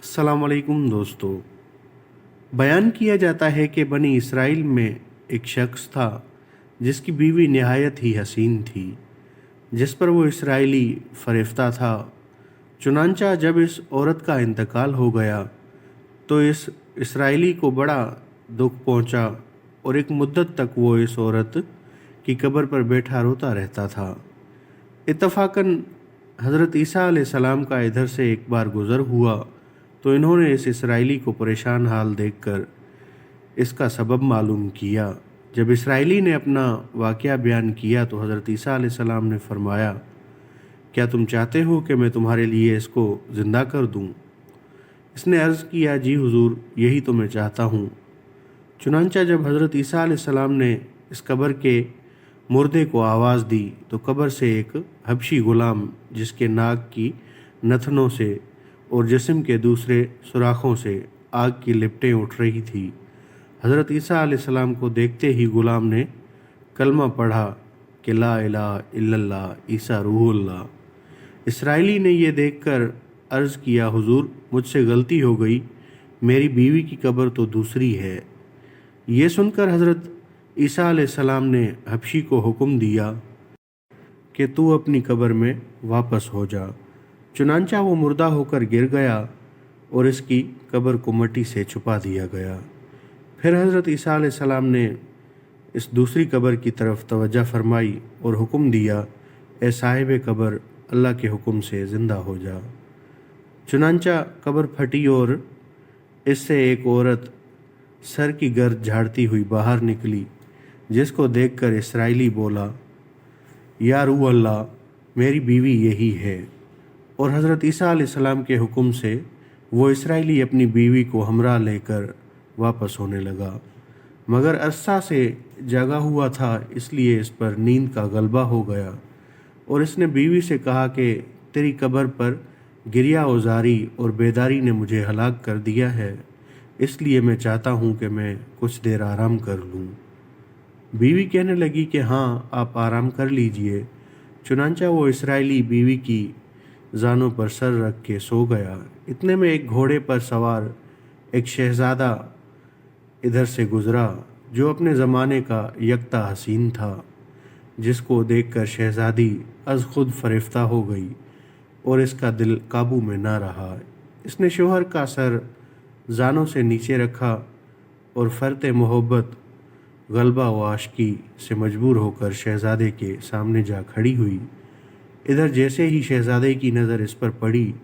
अस्सलाम वालेकुम दोस्तों। बयान किया जाता है कि बनी इसराइल में एक शख्स था जिसकी बीवी नहायत ही हसीन थी, जिस पर वो इसराइली फरिश्ता था। चुनांचा जब इस औरत का इंतकाल हो गया तो इस इसराइली को बड़ा दुख पहुंचा और एक मुद्दत तक वो इस औरत की कब्र पर बैठा रोता रहता था। इत्तफाकन हज़रत ईसा अलैहिस्सलाम का इधर से एक बार गुज़र हुआ तो इन्होंने इस इसराइली को परेशान हाल देखकर इसका सबब मालूम किया। जब इसराइली ने अपना वाक़या बयान किया तो हज़रत ईसा अलैहिस्सलाम ने फरमाया, क्या तुम चाहते हो कि मैं तुम्हारे लिए इसको ज़िंदा कर दूं? इसने अर्ज़ किया, जी हुजूर, यही तो मैं चाहता हूँ। चुनांचा जब हज़रत ईसा अलैहिस्सलाम ने इस कब्र के मुर्दे को आवाज़ दी तो कब्र से एक हबशी गुलाम, जिसके नाक की नथनों से और जिस्म के दूसरे सुराखों से आग की लिपटें उठ रही थी, हज़रत ईसा अलैहिस्सलाम को देखते ही गुलाम ने कलमा पढ़ा कि ला इलाहा इल्लल्लाह ईसा रूहुल्लाह। इसराइली ने यह देखकर अर्ज़ किया, हुजूर, मुझसे गलती हो गई, मेरी बीवी की कब्र तो दूसरी है। ये सुनकर हज़रत ईसा अलैहिस्सलाम ने हबशी को हुक्म दिया कि तू अपनी कब्र में वापस हो जा। चुनांचा वो मुर्दा होकर गिर गया और इसकी कब्र को मिट्टी से छुपा दिया गया। फिर हज़रत ईसा अलैहिस्सलाम ने इस दूसरी कब्र की तरफ तवज्जो फरमाई और हुक्म दिया, ए साहिब कब्र, अल्लाह के हुक्म से ज़िंदा हो जा। चुनांचा कब्र फटी और इससे एक औरत सर की गर्द झाड़ती हुई बाहर निकली, जिसको देखकर इसराइली बोला, या रूह अल्लाह, मेरी बीवी यही है। और हज़रत ईसा अलैहिस्सलाम के हुक्म से वो इसराइली अपनी बीवी को हमरा लेकर वापस होने लगा, मगर अरसा से जगा हुआ था, इसलिए इस पर नींद का गलबा हो गया और इसने बीवी से कहा कि तेरी कब्र पर गिरिया औजारी और बेदारी ने मुझे हलाक कर दिया है, इसलिए मैं चाहता हूँ कि मैं कुछ देर आराम कर लूँ। बीवी कहने लगी कि हाँ, आप आराम कर लीजिए। चुनांचा वो इसराइली बीवी की जानों पर सर रख के सो गया। इतने में एक घोड़े पर सवार एक शहजादा इधर से गुजरा जो अपने ज़माने का यकता हसीन था, जिसको देखकर शहजादी अज खुद फरिफ्ता हो गई और इसका दिल काबू में ना रहा। इसने शोहर का सर जानों से नीचे रखा और फ़र्त मोहब्बत, गलबा व आशिकी से मजबूर होकर शहजादे के सामने जा खड़ी हुई। इधर जैसे ही शहजादे की नज़र इस पर पड़ी,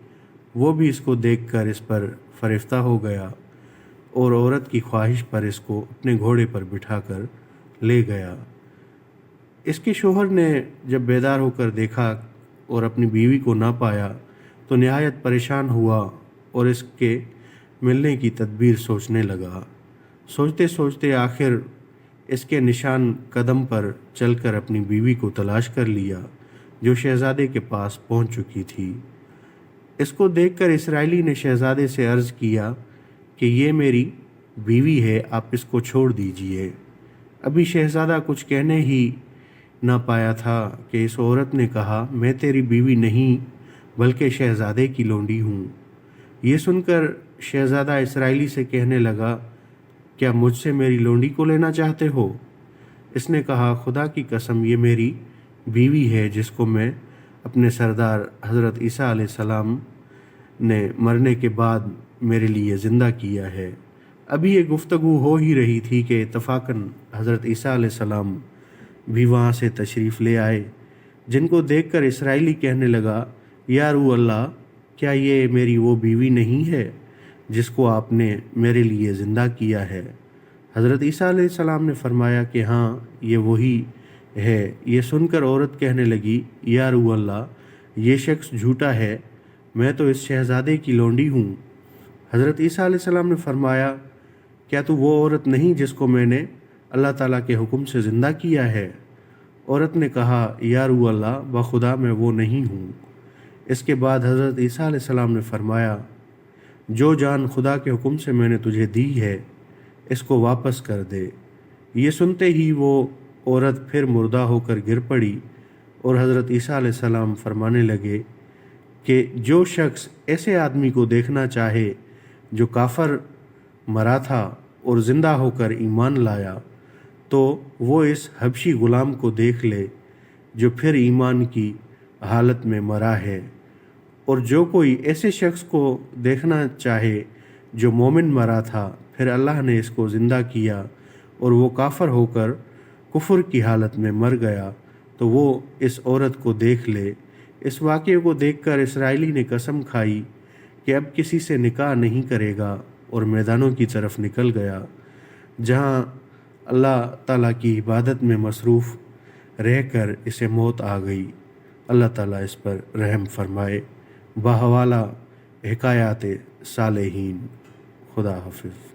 वो भी इसको देखकर इस पर फरिफ्ता हो गया और औरत की ख्वाहिश पर इसको अपने घोड़े पर बिठाकर ले गया। इसके शोहर ने जब बेदार होकर देखा और अपनी बीवी को ना पाया तो नहायत परेशान हुआ और इसके मिलने की तदबीर सोचने लगा। सोचते सोचते आखिर इसके निशान कदम पर चलकर अपनी बीवी को तलाश कर लिया, जो शहजादे के पास पहुंच चुकी थी। इसको देखकर इसराइली ने शहजादे से अर्ज़ किया कि ये मेरी बीवी है, आप इसको छोड़ दीजिए। अभी शहजादा कुछ कहने ही ना पाया था कि इस औरत ने कहा, मैं तेरी बीवी नहीं बल्कि शहजादे की लौंडी हूँ। ये सुनकर शहजादा इसराइली से कहने लगा, क्या मुझसे मेरी लौंडी को लेना चाहते हो? इसने कहा, खुदा की कसम, ये मेरी बीवी है जिसको मैं अपने सरदार हज़रत ईसा अलैहिस्सलाम ने मरने के बाद मेरे लिए ज़िंदा किया है। अभी ये गुफ्तगू हो ही रही थी कि इत्तफाकन हज़रत ईसा अलैहिस्सलाम भी वहाँ से तशरीफ़ ले आए, जिनको देखकर इसराइली कहने लगा, या रूह अल्लाह, क्या ये मेरी वो बीवी नहीं है जिसको आपने मेरे लिए ज़िंदा किया है? हज़रत ईसा अलैहिस्सलाम ने फरमाया कि हाँ, ये वही है। ये सुनकर औरत कहने लगी, या रूह अल्लाह, ये शख्स झूठा है, मैं तो इस शहजादे की लौंडी हूँ। हज़रत ईसा अलैहिस्सलाम ने फरमाया, क्या तू वो औरत नहीं जिसको मैंने अल्लाह ताला के हुक्म से ज़िंदा किया है? औरत ने कहा, या रूह अल्लाह, बखुदा मैं वो नहीं हूँ। इसके बाद हज़रत ईसा अलैहिस्सलाम ने फरमाया, जो जान खुदा के हुक्म से मैंने तुझे दी है, इसको वापस कर दे। ये सुनते ही वो औरत फिर मुर्दा होकर गिर पड़ी और हज़रत ईसा अलैहिस्सलाम फरमाने लगे कि जो शख्स ऐसे आदमी को देखना चाहे جو کافر مرا تھا اور زندہ ہو کر ایمان لایا تو وہ اس حبشی غلام کو دیکھ لے جو پھر ایمان کی حالت میں مرا ہے، اور جو کوئی ایسے شخص کو دیکھنا چاہے جو مومن مرا تھا پھر اللہ نے اس کو زندہ کیا اور وہ کافر ہو کر کفر کی حالت میں مر گیا تو وہ اس عورت کو دیکھ لے۔ اس واقعے کو دیکھ کر اسرائیلی نے قسم کھائی کہ اب کسی سے نکاح نہیں کرے گا اور میدانوں کی طرف نکل گیا، جہاں اللہ تعالیٰ کی عبادت میں مصروف رہ کر اسے موت آ گئی۔ اللہ تعالیٰ اس پر رحم فرمائے۔ بحوالہ حکایات صالحین۔ خدا حافظ۔